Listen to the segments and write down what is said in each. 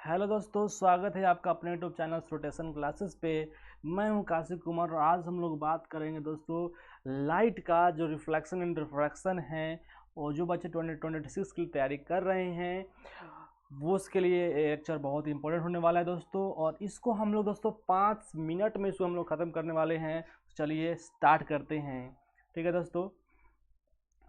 Hello दोस्तों, स्वागत है आपका अपने यूट्यूब चैनल रोटेशन क्लासेस पे। मैं हूं काशी कुमार और आज हम लोग बात करेंगे दोस्तों लाइट का जो रिफ्लेक्शन एंड रिफ्रैक्शन है। और जो बच्चे 2026 की तैयारी कर रहे हैं वो उसके लिए लेक्चर बहुत इंपॉर्टेंट होने वाला है दोस्तों। और इसको हम लोग दोस्तों 5 मिनट में इसको हम लोग ख़त्म करने वाले हैं। चलिए स्टार्ट करते हैं। ठीक है दोस्तों,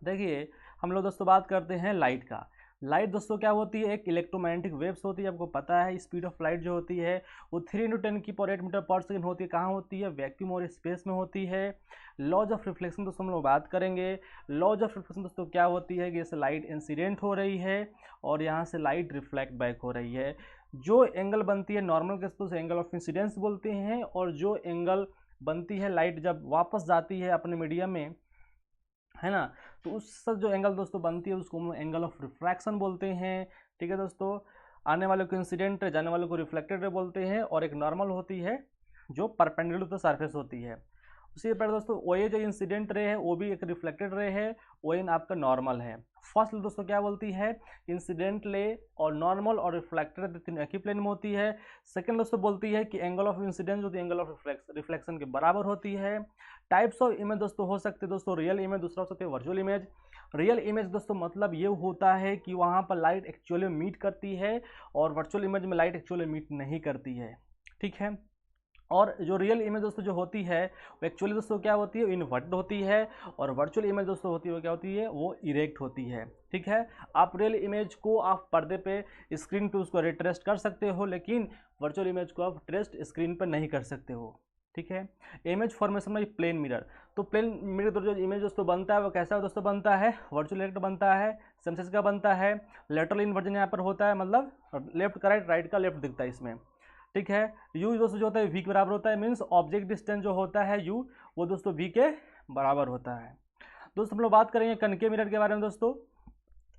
देखिए हम लोग दोस्तों बात करते हैं लाइट का। लाइट दोस्तों क्या होती है? एक इलेक्ट्रोमैग्नेटिक वेव्स होती है। आपको पता है स्पीड ऑफ लाइट जो होती है वो 3×10⁸ मीटर पर सेकेंड होती है। कहाँ होती है? वैक्यूम और स्पेस में होती है। लॉज ऑफ रिफ्लेक्शन दोस्तों हम लोग बात करेंगे। लॉज ऑफ रिफ्लेक्शन दोस्तों क्या होती है कि जैसे लाइट इंसिडेंट हो रही है और यहाँ से लाइट रिफ्लेक्ट बैक हो रही है। जो एंगल बनती है नॉर्मल केस तो उसे एंगल ऑफ इंसिडेंस बोलते हैं। और जो एंगल बनती है लाइट जब वापस जाती है अपने मीडियम में, है ना, तो उस जो एंगल दोस्तों बनती है उसको हम एंगल ऑफ रिफ्रैक्शन बोलते हैं। ठीक है दोस्तों, आने वाले को इंसिडेंट रे, जाने वाले को रिफ्लेक्टेड रे बोलते हैं। और एक नॉर्मल होती है जो परपेंडिकुलर टू सरफेस होती है। उसी पर दोस्तों ओ ए जो इंसिडेंट रे है वो भी एक रिफ्लेक्टेड रे है। ओ एन आपका नॉर्मल है। फर्स्ट दोस्तों क्या बोलती है? इंसिडेंट रे और नॉर्मल और रिफ्लेक्टेड तीनों एक ही प्लेन में होती है। सेकंड दोस्तों बोलती है कि एंगल ऑफ इंसिडेंस जो एंगल ऑफ रिफ्लेक्शन के बराबर होती है। टाइप्स ऑफ इमेज दोस्तों हो सकते हैं दोस्तों रियल इमेज, दूसरा हो सकते हैं वर्चुअल इमेज। रियल इमेज दोस्तों मतलब ये होता है कि वहाँ पर लाइट एक्चुअली मीट करती है और वर्चुअल इमेज में लाइट एक्चुअली मीट नहीं करती है। ठीक है। और जो रियल इमेज दोस्तों जो होती है वो एक्चुअली दोस्तों क्या होती है? इन्वर्टेड होती है। और वर्चुअल इमेज दोस्तों होती है वो क्या होती है? वो इरेक्ट होती है। ठीक है। आप रियल इमेज को आप पर्दे पे स्क्रीन पे उसको रिट्रेस्ट कर सकते हो, लेकिन वर्चुअल इमेज को आप ट्रेस्ट स्क्रीन पर नहीं कर सकते हो। ठीक है। इमेज फॉर्मेशन में प्लेन मिरर, तो प्लेन मिरर जो इमेज दोस्तों बनता है वो कैसा दोस्तों बनता है? वर्चुअल इरेक्ट बनता है, सेम साइज का बनता है। लेटरल इन्वर्जन यहाँ पर होता है, मतलब लेफ्ट का राइट, राइट का लेफ्ट दिखता है इसमें। ठीक है। यू दोस्तों जो होता है वी के बराबर होता है, मीन्स ऑब्जेक्ट डिस्टेंस जो होता है यू वो दोस्तों वी के बराबर होता है। दोस्तों हम लोग बात करेंगे कनकेव मिरर के बारे में दोस्तों।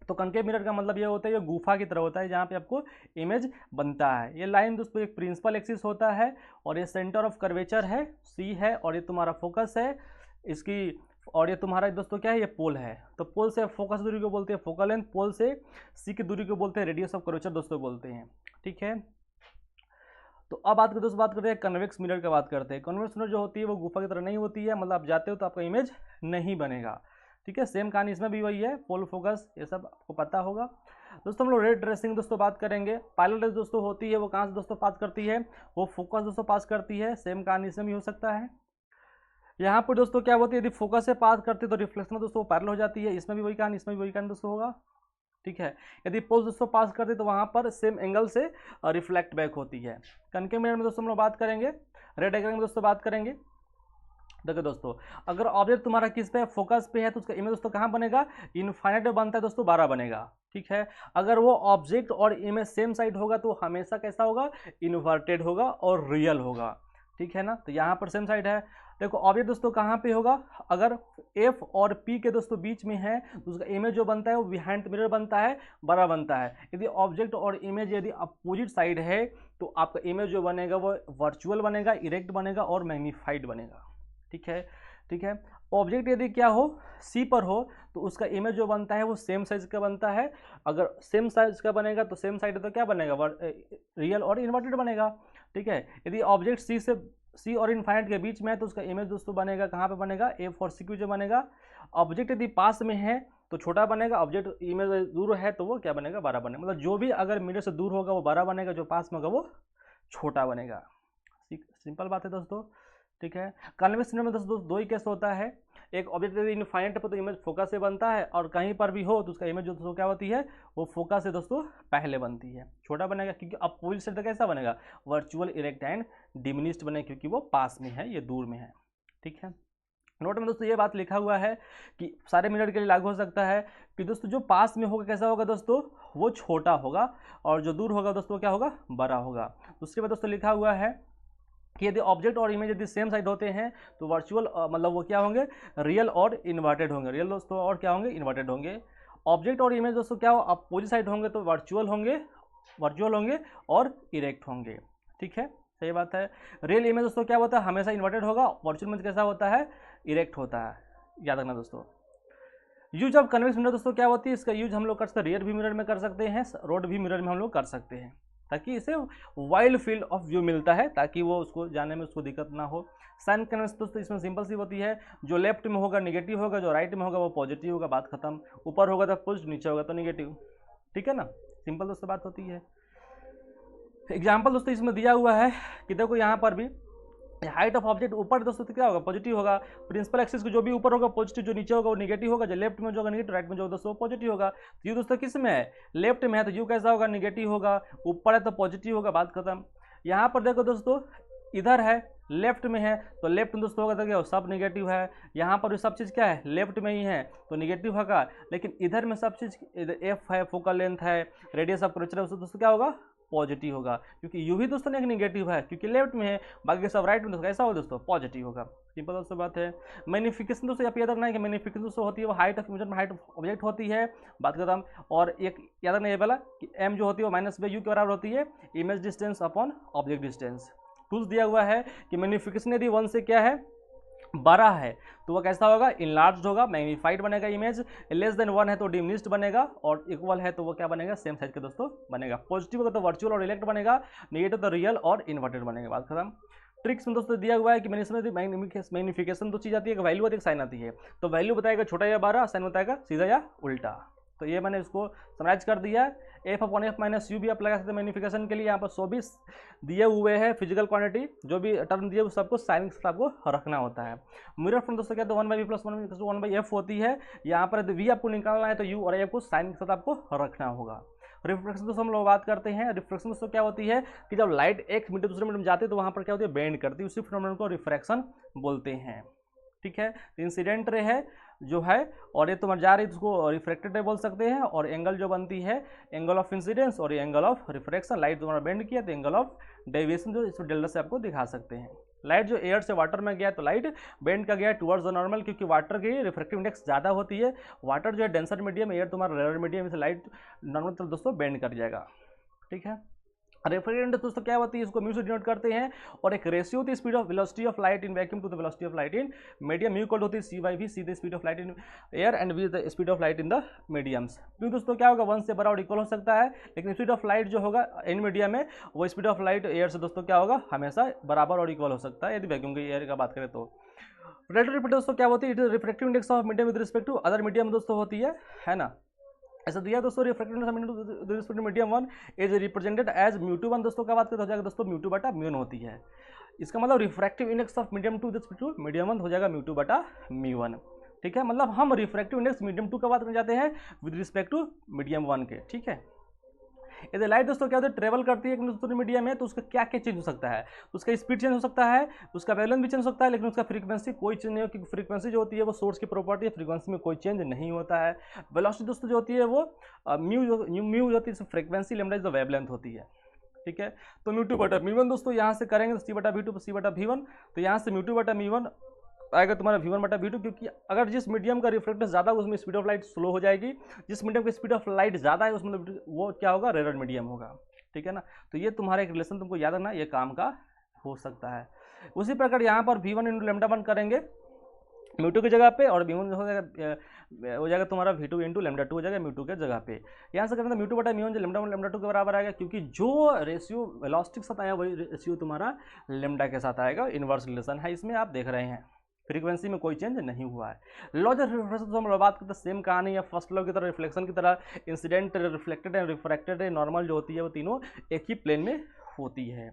तो कनकेव मिरर का मतलब ये होता है ये गुफा की तरह होता है जहाँ पे आपको इमेज बनता है। ये लाइन दोस्तों एक प्रिंसिपल एक्सिस होता है और ये सेंटर ऑफ कर्वेचर है सी है और ये तुम्हारा फोकस है इसकी। और ये तुम्हारा दोस्तों क्या है? ये पोल है। तो पोल से फोकस दूरी को बोलते हैं फोकल लेंथ, पोल से सी की दूरी को बोलते हैं रेडियस ऑफ कर्वेचर दोस्तों बोलते हैं। ठीक है। तो अब बात करते हैं कन्वेक्स मिरर की बात करते हैं। कन्वेक्स मिरर जो होती है वो गुफा की तरह नहीं होती है, मतलब आप जाते हो तो आपका इमेज नहीं बनेगा। ठीक है। सेम कहानी इसमें भी वही है, पोल फोकस ये सब आपको पता होगा। दोस्तों हम लोग रेड ड्रेसिंग दोस्तों बात करेंगे। पायलट रेस दोस्तों होती है वो कहाँ से दोस्तों पास करती है? वो फोकस दोस्तों पास करती है। सेम कहानी इसमें भी हो सकता है। यहाँ पर दोस्तों क्या होती है? यदि फोकस से पास करती है तो रिफ्लेक्शन दोस्तों पैरेलल हो जाती है। इसमें भी वही कहानी, इसमें भी वही कहानी दोस्तों होगा। ठीक है। यदि पोज दोस्तों पास करते तो वहाँ पर सेम एंगल से रिफ्लेक्ट बैक होती है। कनकेव मिरर में दोस्तों हम लोग बात करेंगे, रेड डायग्राम में दोस्तों बात करेंगे। देखो दोस्तों, अगर ऑब्जेक्ट तुम्हारा किस पे है? फोकस पे है, तो उसका इमेज दोस्तों कहाँ बनेगा? इनफाइनाइट में बनता है दोस्तों, 12 बनेगा। ठीक है। अगर वो ऑब्जेक्ट और इमेज सेम साइड होगा तो हमेशा कैसा होगा? इन्वर्टेड होगा और रियल होगा। ठीक है ना। तो यहाँ पर सेम साइड है। देखो ऑब्जेक्ट दोस्तों कहाँ पे होगा? अगर एफ और पी के दोस्तों बीच में है तो उसका इमेज जो बनता है वो बिहाइंड मिरर बनता है, बड़ा बनता है। यदि ऑब्जेक्ट और इमेज यदि अपोजिट साइड है तो आपका इमेज जो बनेगा वो वर्चुअल बनेगा, इरेक्ट बनेगा और मैग्नीफाइड बनेगा। ठीक है। ठीक है। ऑब्जेक्ट यदि क्या हो? सी पर हो तो उसका इमेज जो बनता है वो सेम साइज का बनता है। अगर सेम साइज का बनेगा तो सेम साइड तो क्या बनेगा? रियल और इन्वर्टेड बनेगा। ठीक है। यदि ऑब्जेक्ट सी और इनफाइनाइट के बीच में है तो उसका इमेज दोस्तों बनेगा कहाँ पे बनेगा? एफ और सी के जो बनेगा। ऑब्जेक्ट यदि पास में है तो छोटा बनेगा, ऑब्जेक्ट इमेज दूर है तो वो क्या बनेगा? 12 बनेगा। मतलब जो भी अगर मिरर से दूर होगा वो 12 बनेगा, जो पास में होगा वो छोटा बनेगा। सिंपल बात है दोस्तों। ठीक है। कन्वेक्स मिरर में दोस्तों दो ही केस होता है। एक ऑब्जेक्ट यदि इनफाइनाइट पर तो इमेज फोकस से बनता है और कहीं पर भी हो तो उसका इमेज दोस्तों क्या होती है? वो फोकस से दोस्तों पहले बनती है, छोटा बनेगा क्योंकि अपोजिट साइड कैसा बनेगा? वर्चुअल इरेक्ट एंड डिमिनिश्ड बनेगा क्योंकि वो पास में है, ये दूर में है। ठीक है। नोट में दोस्तों ये बात लिखा हुआ है कि सारे मिरर के लिए लागू हो सकता है कि दोस्तों जो पास में होगा कैसा होगा दोस्तों? वो छोटा होगा और जो दूर होगा दोस्तों क्या होगा? बड़ा होगा। उसके बाद दोस्तों लिखा हुआ है कि यदि ऑब्जेक्ट और इमेज यदि सेम साइड होते हैं तो वर्चुअल मतलब वो क्या होंगे? रियल और इन्वर्टेड होंगे। रियल दोस्तों और क्या होंगे? इन्वर्टेड होंगे। ऑब्जेक्ट और इमेज दोस्तों क्या हो? अपोजिट साइड होंगे तो वर्चुअल होंगे और इरेक्ट होंगे। ठीक है, सही बात है। रियल इमेज दोस्तों क्या होता है? हमेशा इन्वर्टेड होगा। वर्चुअल इमेज कैसा होता है? इरेक्ट होता है। याद रखना दोस्तों। यूज ऑफ कन्वेक्स मिरर दोस्तों क्या होती है? इसका यूज हम लोग कर सकते हैं रियर भी मिरर में कर सकते हैं, रोड भी मिरर में हम लोग कर सकते हैं। ताकि इसे वाइड फील्ड ऑफ व्यू मिलता है, ताकि वो उसको जाने में उसको दिक्कत ना हो। साइन कन्वेंशन दोस्तों इसमें सिंपल सी होती है, जो लेफ्ट में होगा निगेटिव होगा, जो राइट में होगा वो पॉजिटिव होगा, बात खत्म। ऊपर होगा तो पॉजिटिव, नीचे होगा तो निगेटिव, ठीक है ना, सिंपल दोस्तों बात होती है। एग्जाम्पल दोस्तों इसमें दिया हुआ है कि देखो यहाँ पर भी हाइट ऑफ ऑब्जेक्ट ऊपर दोस्तों तो क्या होगा, पॉजिटिव होगा। प्रिंसिपल एक्सिस को जो भी ऊपर होगा पॉजिटिव, जो नीचे होगा वो निगेटिव होगा, जो लेफ्ट में जो होगा निगेटिव, राइट में जो होगा दोस्तों पॉजिटिव होगा। तो यू दोस्तों किस में है, लेफ्ट में है, तो यू कैसा होगा, निगेटिव होगा। ऊपर है तो पॉजिटिव होगा, बात खत्म। यहाँ पर देखो दोस्तों इधर है, लेफ्ट में है, तो लेफ्ट में दोस्तों होगा तो क्या, सब निगेटिव है। यहाँ पर भी सब चीज़ क्या है, लेफ्ट में ही है तो निगेटिव होगा। लेकिन इधर में सब चीज़, इधर एफ है, फोकल लेंथ है, रेडियस ऑफ कर्वेचर है, उससे दोस्तों क्या होगा, पॉजिटिव होगा। क्योंकि यू भी दोस्तों एक निगेटिव है, क्योंकि लेफ्ट में है, बाकी सब राइट में, दोस्तों कैसा होगा दोस्तों, पॉजिटिव होगा। सिंपल दोस्तों बात है। मैग्निफिकेशन दोस्तों यहाँ पे याद रखना है कि मैग्निफिकेशन दोस्तों होती है वो हाइट ऑफ इमेज में हाइट ऑफ ऑब्जेक्ट होती है, बात खत्म। और एक याद रखना ये वाला कि एम जो होती है वो माइनस बाई यू के बराबर होती है, image distance upon object distance. Tools दिया हुआ है कि मैग्निफिकेशन यदि 1 से क्या है, बड़ा है, तो वह कैसा होगा, इनलार्ज्ड होगा, मैग्नीफाइड बनेगा इमेज। लेस देन 1 है तो डिमिनिश्ड बनेगा, और इक्वल है तो वो क्या बनेगा, सेम साइज के दोस्तों बनेगा। पॉजिटिव होगा तो वर्चुअल और रिलेक्ट बनेगा, नेगेटिव तो रियल और इन्वर्टेड बनेगा, बात खत्म। ट्रिक्स में दोस्तों दिया हुआ है कि मैग्निफिकेशन दो चीज़ आती है, एक वैल्यू आती है, एक साइन आती है। तो वैल्यू बताएगा छोटा या बड़ा, साइन बताएगा सीधा या उल्टा। तो ये मैंने इसको समराइज कर दिया। F upon F minus you भी आप लगा सकते हैं मैग्निफिकेशन के लिए। यहाँ पर 24 दिए हुए हैं फिजिकल क्वांटिटी, जो भी टर्म दिए सबको साइन के साथ आपको रखना होता है। मिरर फ्रॉम दोस्तों क्या, तो 1/v प्लस 1/f होती है। यहाँ पर वी आपको निकालना है तो यू और एफ को साइन के साथ आपको रखना होगा। रिफ्लेक्शन दोस्तों हम लोग बात करते हैं। रिफ्लेक्शन दोस्तों क्या होती है कि जब लाइट एक मीडियम दूसरे मीडियम जाती है तो वहाँ पर क्या होती है, बेंड करती है, उसी फिनोमेनन को रिफ्रैक्शन बोलते हैं, ठीक है। इंसिडेंट रे है जो है, और ये तुम्हारे जा रही है उसको रिफ्रैक्टेड रे बोल सकते हैं। और एंगल जो बनती है, एंगल ऑफ इंसिडेंस और एंगल ऑफ रिफ्रैक्शन। लाइट तुम्हारा बेंड किया तो एंगल ऑफ डेविएशन जो इस डेल्टा से आपको दिखा सकते हैं। लाइट जो एयर से वाटर में गया तो लाइट बेंड का गया टुवर्ड्स द नॉर्मल, क्योंकि वाटर की रिफ्रैक्टिव इंडेक्स ज़्यादा होती है। वाटर जो है डेंसर मीडियम, एयर तुम्हारा रेयर मीडियम, इसे लाइट नॉर्मल तरफ दोस्तों बेंड कर जाएगा, ठीक है। रिफ्रैक्टेड इंडेक्स दोस्तों क्या होती है, इसको म्यू से डिनोट करते हैं। और एक रेशियो होती है speed of velocity of light in vacuum to the velocity of light in medium. Mu equal होती है c/v, c the speed of light in air and v the speed of light in the mediums. Mu दोस्तों क्या होगा, 1 से बड़ा और equal हो सकता है, लेकिन स्पीड ऑफ लाइट जो होगा इन मीडियम में, वो स्पीड ऑफ लाइट एयर से दोस्तों क्या होगा, हमेशा बराबर और इक्वल हो सकता है, यदि वैक्यूम की एयर का बात करें तो। रिलेटिव दोस्तों क्या होती है, it is refractive index of medium with respect to other medium दोस्तों होती है ना। ऐसा दिया दोस्तों, refractive index medium 1 is represented as mu 1 दोस्तों का बात करते हो जाएगा दोस्तों म्यू 2 बटा म्यू 1 होती है। इसका मतलब refractive index of medium 2 two medium 1 हो जाएगा म्यू 2 बटा म्यू 1, ठीक है। मतलब हम रिफ्रैक्टिव इंडेक्स मीडियम 2 का बात करने जाते हैं विद रिस्पेक्ट टू मीडियम 1 के, ठीक है। यदि लाइट दोस्तों क्या होता है, ट्रेवल करती है दूसरे मीडियम में, तो उसका क्या क्या चेंज हो सकता है, उसका स्पीड चेंज हो सकता है, उसका वेवलेंथ भी चेंज हो सकता है, लेकिन उसका फ्रीक्वेंसी कोई चेंज नहीं हो, क्योंकि फ्रीक्वेंसी जो होती है वो सोर्स की प्रॉपर्टी है, फ्रीक्वेंसी में कोई चेंज नहीं होता है। वेलोसिटी दोस्तों जो होती है वो म्यू होती है, फ्रीक्वेंसी, लैम्डा जो वेवलेंथ होती है, ठीक है। तो म्यू 2 बटा म्यू 1 दोस्तों यहाँ से करेंगे तो सी बटा v2 सी बटा v1, तो यहाँ से म्यू 2 बटा म्यू 1 आएगा तुम्हारा v1 बटा v2, क्योंकि अगर जिस मीडियम का रिफ्लेक्टेंस ज़्यादा है उसमें स्पीड ऑफ लाइट स्लो हो जाएगी, जिस मीडियम की स्पीड ऑफ लाइट ज़्यादा है उसमें वो क्या होगा, रेयर मीडियम होगा, ठीक है ना। तो ये तुम्हारा एक रिलेशन तुमको याद रखना, ये काम का हो सकता है। उसी प्रकार यहाँ पर v1 इंटू लेमडा 1 करेंगे म्यू 2 की जगह पे, और v1 हो जाएगा तुम्हारा v2 इंटू लेमडा 2 हो जाएगा म्यू 2 के जगह पे। यहाँ से करेंगे तो म्यू 2 बटा म्यू 1 जो लेमडा 1 लेमडा 2 के बराबर आएगा, क्योंकि जो रेशियो वेलोसिटी के साथ आया वही रेशियो तुम्हारा लेमडा के साथ आएगा, इनवर्स रिलेशन है इसमें, आप देख रहे हैं। फ्रीक्वेंसी में कोई चेंज नहीं हुआ है। लॉ ऑफ रिफ्लेक्शन तो हम लोग बात करते हैं, सेम कहानी है, फर्स्ट लॉ की तरह, रिफ्लेक्शन की तरह। Incident, reflected and refracted normal जो होती है वो तीनों एक ही प्लेन में होती है।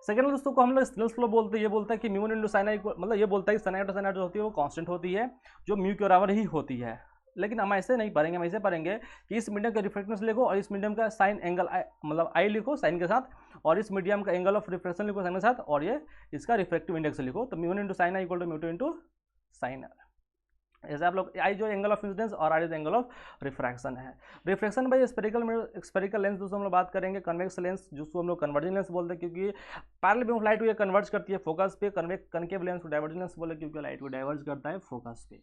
सेकेंड दोस्तों को हम लोग स्नेल्स लॉ बोलते हैं, ये बोलता है कि म्यू 1 इंटू साइन आई, मतलब ये बोलता है कि साइन आई साइन जो होती है वो कांस्टेंट होती है, जो म्यू के बराबर ही होती है। लेकिन हम ऐसे नहीं पढ़ेंगे, हम ऐसे पढ़ेंगे कि इस मीडियम का रिफ्लेक्टेंस लिखो और इस मीडियम का साइन एंगल मतलब आई लिखो साइन के साथ, और इस मीडियम का एंगल ऑफ रिफ्लेक्शन लिखो साइन के साथ, और ये इसका रिफ्लेक्टिव इंडेक्स लिखो। तो mu 1 into sine i equal to mu 2 into sine r. जैसे आप लोग आई जो एंगल ऑफ इंसिडेंस और r is angle of refraction है। रिफ्रैक्शन बाय स्पेरिकल लेंस दोस्तों हम लोग बात करेंगे। कन्वेक्स लेंस जिसको हम लोग कन्वर्जिंग लेंस बोलते हैं, क्योंकि पैरेलल बीम ऑफ लाइट को ये कन्वर्ज करती है फोकस पे। कनकेव लेंस को डाइवर्जिंग लेंस बोले, क्योंकि लाइट को डाइवर्ज करता है फोकस पे।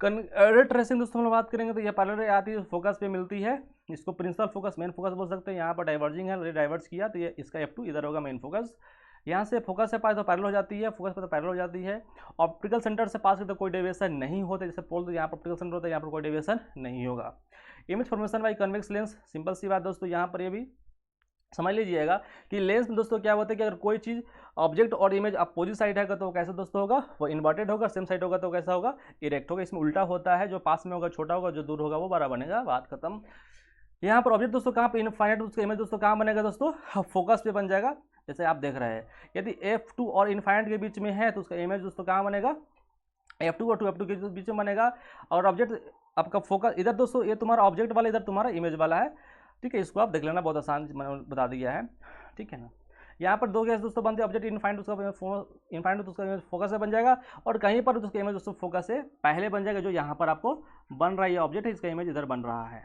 रे ट्रेसिंग दोस्तों हम लोग बात करेंगे तो ये पैरेलल रे आती है फोकस पे मिलती है, इसको प्रिंसिपल फोकस मेन फोकस बोल सकते हैं। यहाँ पर डाइवर्जिंग है, रे डाइवर्ज किया तो ये इसका F2 इधर होगा मेन फोकस। यहाँ से फोकस से पास तो पैरेलल हो जाती है, फोकस पे तो पैरेलल हो जाती है। ऑप्टिकल सेंटर से पास तो कोई डेविएशन नहीं होता, जैसे पोल तो यहाँ पर ऑप्टिकल सेंटर होता है, यहाँ पर कोई डेविएशन नहीं होगा। Image formation by convex lens, simple सी बात दोस्तों, यहाँ पर ये भी समझ लीजिएगा कि लेंस में दोस्तों क्या होता है कि अगर कोई चीज़ ऑब्जेक्ट और इमेज अपोजिट साइड है तो वो कैसे दोस्तों होगा, वो इन्वर्टेड होगा, सेम साइड होगा तो कैसा होगा, इरेक्ट होगा। इसमें उल्टा होता है, जो पास में होगा छोटा होगा, जो दूर होगा वो बड़ा बनेगा। बात खत्म। यहाँ पर ऑब्जेक्ट दोस्तों कहाँ पे इनफाइनाइट, उसका इमेज दोस्तों कहाँ बनेगा दोस्तों, फोकस पे बन जाएगा। जैसे आप देख रहे हैं यदि F2 और इनफाइनाइट के बीच में है तो उसका इमेज दोस्तों कहाँ बनेगा, F2 और 2F2 के बीच में बनेगा। और ऑब्जेक्ट आपका फोकस इधर दोस्तों, ये तुम्हारा ऑब्जेक्ट वाला, इधर तुम्हारा इमेज वाला है। ठीक है, इसको आप देख लेना, बहुत आसान मैंने बता दिया है। ठीक है ना। यहाँ पर दो केस दोस्तों बनते हैं, ऑब्जेक्ट इनफाइनाइट उसका इनफाइनाइट तो उसका इमेज फोकस से बन जाएगा, और कहीं पर उसका इमेज दोस्तों फोकस से पहले बन जाएगा। जो यहाँ पर आपको बन रहा है ये ऑब्जेक्ट है, इसका इमेज इधर बन रहा है।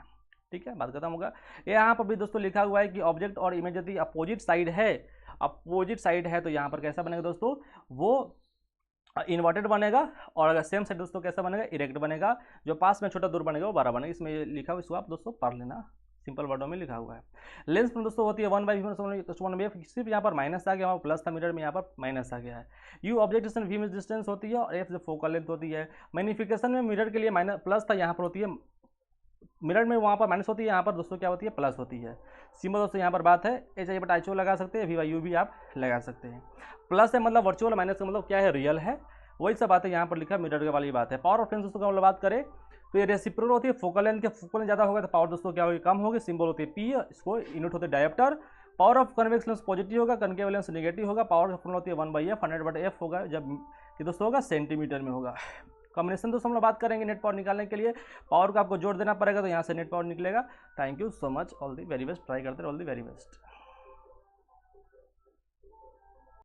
ठीक है, बात खत्म होगा। यहाँ पर भी दोस्तों लिखा हुआ है कि ऑब्जेक्ट और इमेज यदि अपोजिट साइड है तो यहाँ पर कैसा बनेगा दोस्तों, वो इन्वर्टेड बनेगा। और अगर सेम साइड दोस्तों कैसा बनेगा, इरेक्ट बनेगा। जो पास में छोटा दूर बनेगा वो बड़ा बनेगा। इसमें ये लिखा हुआ, इसको आप दोस्तों पढ़ लेना, सिंपल वर्डों में लिखा हुआ है। लेंस में दोस्तों होती है 1/v, सिर्फ यहाँ पर माइनस आ गया, वहाँ प्लस था, मिरर में यहाँ पर माइनस आ गया है। यू ऑब्जेक्ट डिस्टेंस, वी में डिस्टेंस होती है, और एफ जो फोकल लेंथ होती है। मैग्निफिकेशन में मिरर के लिए माइनस प्लस था, यहाँ पर होती है मिरर में, वहाँ पर माइनस होती है, यहाँ पर दोस्तों क्या होती है, प्लस होती है। सिंबल दोस्तों यहाँ पर बात है, H/I/O लगा सकते हैं, V/U भी आप लगा सकते हैं। प्लस है मतलब वर्चुअल, माइनस का मतलब क्या है, रियल है। वही सब बात है यहाँ पर लिखा है, मिरर वाली बात है। पावर ऑफ लेंस दोस्तों का मतलब बात करें तो ये रेसिप्रोकल होती है। फोकल लेंथ ज़्यादा होगा तो पावर दोस्तों क्या होगी, कम होगी। सिंबल होती है P, इसको यूनिट होते हैं dioptre. Power of convex lens positive होगा, कनकेव लेंस नेगेटिव होगा। पावर ऑफ होती है 1/f, 100/f होगा, जब ये दोस्तों होगा सेंटीमीटर में होगा। कॉम्बिनेशन दोस्तों हम लोग बात करेंगे नेट पावर निकालने के लिए। पावर को आपको जोड़ देना पड़ेगा, तो यहाँ से नेट पावर निकलेगा। Thank you so much, all the very best, try करते रहो, ऑल दी वेरी बेस्ट।